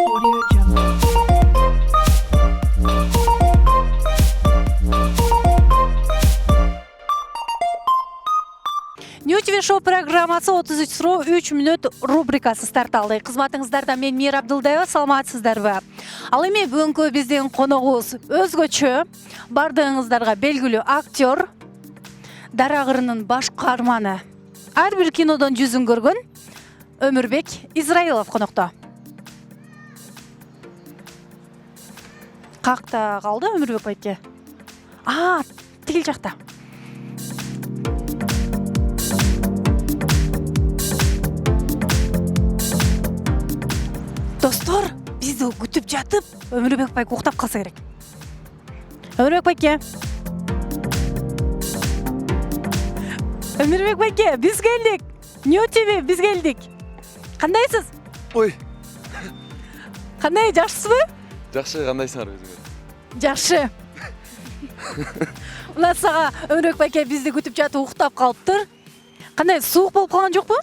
Audio Jungle. Ньютиве шоу программасы 33 суроо 3 мүнөт рубрикасы старт алды. Кызматыңыздарда мен Мира Абдылдаева, саламатсыздарбы? Ал эми бүгүнкү биздин коногубуз өзгөчө, бардыгыңыздарга белгилүү актер, Дара кырынын баш каарманы, ар бир кинодон жүзүн көргөн Өмүрбек Израилов конокто. Какта калды Өмүрбек байке? Тигил жакта. Достор, бизди күтүп жатып, Өмүрбек байке уктап калса керек. Өмүрбек байке. Өмүрбек байке, биз келдик. Ньютиве, биз келдик. Кандайсыз? Ой, Кандай, жакшысызбы? жакшы, кандайсыңар өзүңөр? Жакшы. Мына сага Өмүрбек байке бизди күтүп жатып уктап калыптыр. Кандай, суук болуп калган жокпу?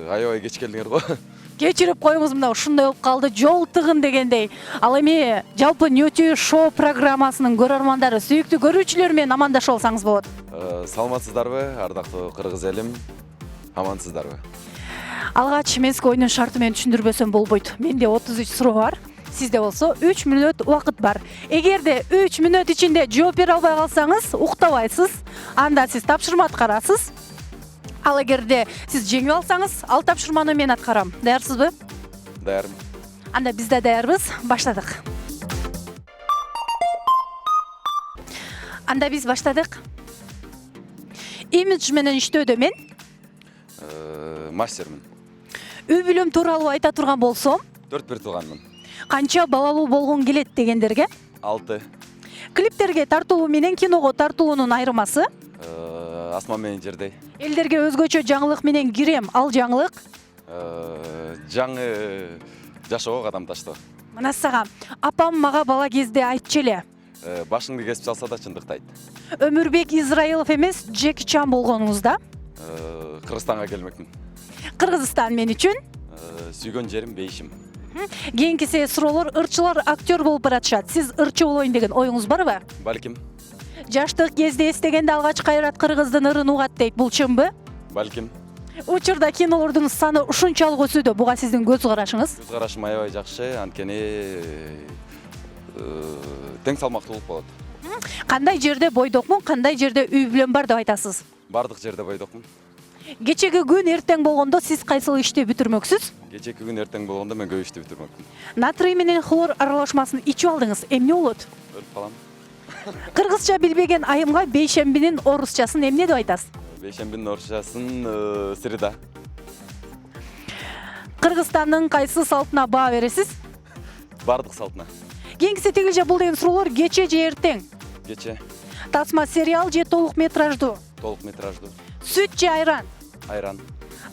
Аябай кеч келдиңер го. Кечирип коюңуз, мына ушундай болуп калды, жол тыгын дегендей. Ал эми жалпы Ньютиве шоу программасынын көрөрмандары, сүйүктүү көрүүчүлөр менен амандашып алсаңыз болот. Саламатсыздарбы, ардактуу кыргыз элим? Амансыздарбы? Алгач менсик оюнун шарты менен түшүндүрбөсөм болбойт. Менде 33 суроо бар. Сизде болсо 3 мүнөт убакыт бар. Эгерде 3 мүнөт ичинде жооп бере албай калсаңыз, уктабайсыз. Анда сиз тапшырма аткарасыз. Ал эгерде сиз жеңип алсаңыз, ал тапшырманы мен аткарам. Даярсызбы? Даярмын. Анда биз да даярбыз. Баштадык. Анда биз баштадык. Имидж менен иштөөдө мен Мастермин. үй бүлөм тууралуу айта турган болсом, 4 бир тууганмын. канча балалуу болгон келет дегендерге, 6. клиптерге тартылуу менен киного тартылуунун айырмасы, Асман менен жердей. элдерге өзгөчө жаңылык менен кирем, ал жаңылык. Жаңы жашоого кадам таштоо. Мына сага апам мага бала кезде айтчу эле. Башыңды кесип салса да чындыкты айт. Өмүрбек Израилов эмес, Джеки Чан болгонуңузда. Кыргызстанга келмекмин. Кыргызстан мен үчүн Сүйгөн жерим бейишим. кийинки суроолор ырчылар актер болуп баратышат. Сиз ырчы болоюн деген оюңуз барбы? Балким. Жаштык кезде эстегенде алгач кайрат кыргыздын ырын угат дейт. Бул чынбы? Балким. Учурда кинолордун саны ушунчалык өсүүдө. Буга сиздин көз карашыңыз? Көз карашым аябай жакшы, анткени тең салмактуулук болот. Кандай жерде бойдокмун, кандай жерде үй бүлөм бар деп айтасыз? Бардык жерде бойдокмун. Кечеги күн эртең болгондо сиз кайсыл ишти бүтүрмөксүз? Кечеки күн эртең болгондо мен көп ишти бүтүрмөкмүн. Натрий менен хлор аралашмасын ичип алдыңыз. Эмне болот? Өлүп калам. Кыргызча билбеген айымга бейшембинин орусчасын эмне деп айтасыз? Бейшембинин орусчасын среда. Кыргызстандын кайсы салтына баа бересиз? Бардык салтына. Кийинкиси тигилже бул деген суроолор кече же эртең? Кече. Тасма сериал же толук метраждуу? Толук метраждуу. Сүт же айран? Айран.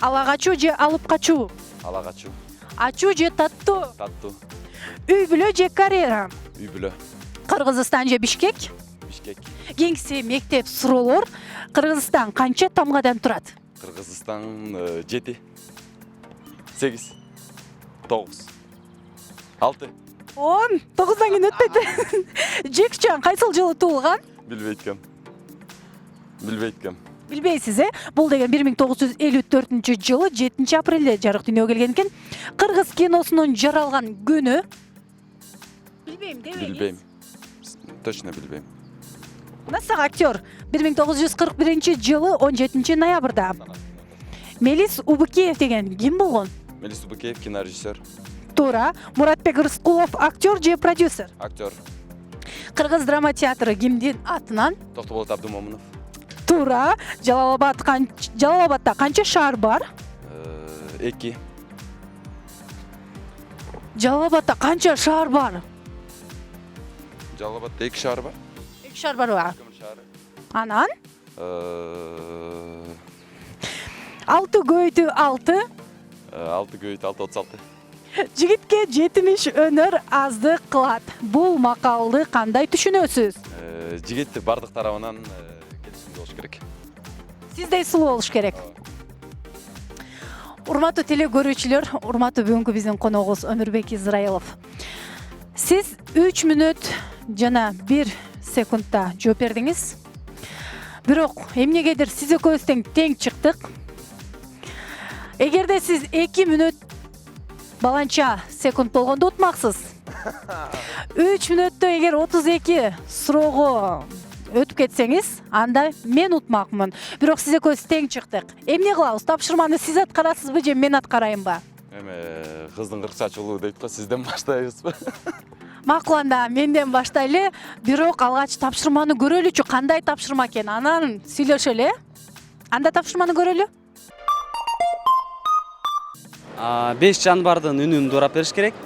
Ала качуу же алып качуу? Ала качуу. Ачуу же таттуу? Таттуу. Үй бүлө же карьера? Үй бүлө. Кыргызстан же Бишкек? Бишкек. Кийинкиси мектеп суроолор. Кыргызстан канча тамгадан турат? Кыргызстан 7. 8. 9. 6. 10. 9-дан кийин өтпөйт. Джекчан кайсыл жылы туулган? Билбейткем. Билбейсиз, Бул деген 1954 жылы 7 апрелде жарык дүйнөгө келген экен. Кыргыз киносунун жаралган күнү? Билбейм, дебейсиз? Билбейм. Точно билбейм. Насак актер 1941 жылы 17 ноябрда. Мелис Убыкеев деген ким болгон? Мелис Убыкеев кинорежиссер. Туура. Муратбек Рыскулов актер же продюсер? Актер. Кыргыз драма театры кимдин атынан? Токтоболот Абдымомунов. Туура. Жалал-Абадда канча шаар бар? 2. Жалал-Абадда канча шаар бар? Жалал-Абадда 2 шаар бар. 2 шаар барбы? Көмүр шаары. Анан 6 6 × 6. 6 көйт 6 36. Жигитке 70 өнөр аздык кылат. Бул макалды кандай түшүнөсүз? Жигит бардык тарабынан келишимде болуш керек. Сиздей сулуу болуш керек. Урматтуу теле көрүүчүлөр, урматтуу бүгүнкү биздин коногубуз Өмүрбек Израилов. Сиз 3 мүнөт жана 1 секундта жооп бердиңиз. Бирок эмнегедир сиз экөөбүз тең чыктык. Эгерде сиз 2 мүнөт баланча секунд болгондо утмаксыз. 3 мүнөттө эгер 32 суроого өтүп кетсеңиз, анда мен утмакмын. Бирок сиз экөөбүз тең чыктык. Эмне кылабыз? Тапшырманы сиз аткарасызбы же мен аткарайынбы? Эми кыздын 40 чачы улуу дейт го, сизден баштайбызбы? Макул, анда менден баштайлы. Бирок алгач тапшырманы көрөлүчү, кандай тапшырма экен, анан сүйлөшөлү. Анда тапшырманы көрөлү. 5 жаныбардын үнүн дурап бериш керек.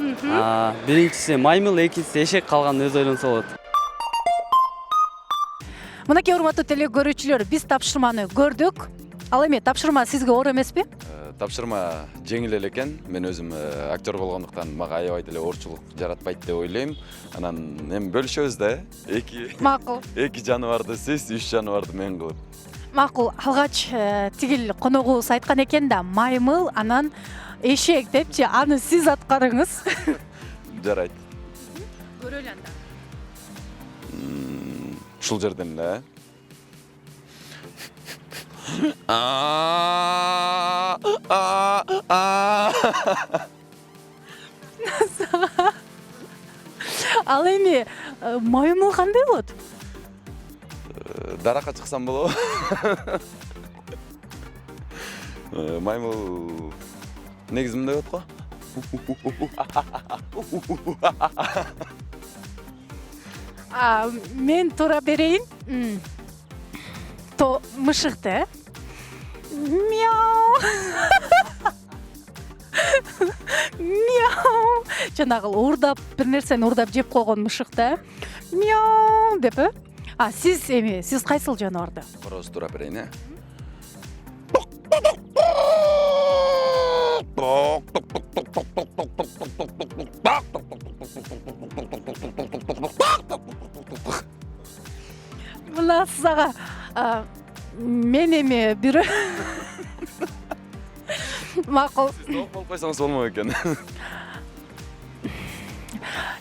Биринчиси маймыл, экинчиси эшек, калганын өзү ойлонсо болот. Мынакей урматтуу теле көрүүчүлөр, биз тапшырманы көрдүк. Ал эми тапшырма сизге оор эмеспи? Тапшырма жеңил эле экен. Мен өзүм актер болгондуктан мага аябай деле оорчулук жаратпайт деп ойлойм. Анан эми бөлүшөбүз да, Макул. 2 жаныбарды сиз, 3 жаныбарды мен кылып. Макул, алгач тигил коногубуз айткан экен да, маймыл, анан эшек депчи, аны сиз аткарыңыз. Жарайт. Көрөлү анда. Ушул жерден эле. Ал эми маймыл кандай болот? Даракка чыксам болобу? Маймыл негизи мындай болот го. Мен туура берейин. Мышыкты, Мяу. Мяу. Жанагы уурдап, бир нерсени уурдап жеп койгон мышыкты. Мяу деп. Сиз эми, сиз кайсыл жаныбарды? Короз туура берейин, э? Мына сиз ага мен эми бир макул. Сиз тоок болуп койсоңуз болмок экен.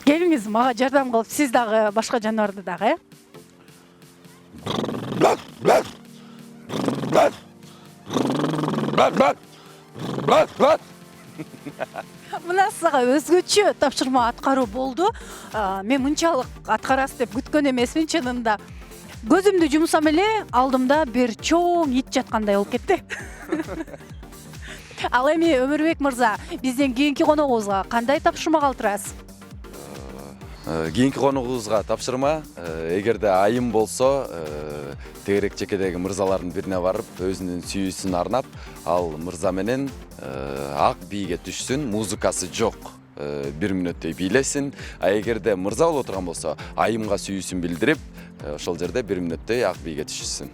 Келиңиз мага жардам кылып, сиз дагы башка жаныбарды дагы, э? Мына сиз ага өзгөчө тапшырма аткаруу болду. Мен мынчалык аткарасыз деп күткөн эмесмин, чынында. Көзүмдү жумсам эле алдымда бир чоң ит жаткандай болуп кетти. Ал эми Өмүрбек мырза, бизден кийинки коногубузга кандай тапшырма калтырасыз? Кийинки коногубузга тапшырма, эгерде айым болсо, тегерек чекедеги мырзалардын бирине барып, өзүнүн сүйүүсүн арнап, ал мырза менен ак бийге түшсүн, музыкасы жок. 1 мүнөттөй бийлесин. Эгерде мырза болуп отурган болсо, айымга сүйүүсүн билдирип, ошол жерде 1 мүнөттөй ак бийге түшсүн.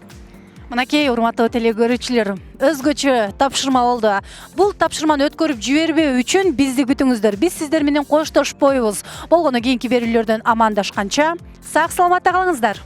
Мынакей урматтуу теле көрүүчүлөр, өзгөчө тапшырма болду. Бул тапшырманы өткөрүп жибербөө үчүн бизди күтүңүздөр. Биз сиздер менен коштошпойбуз. Болгону кийинки берүүлөрдөн амандашканча, сак саламатта калыңыздар.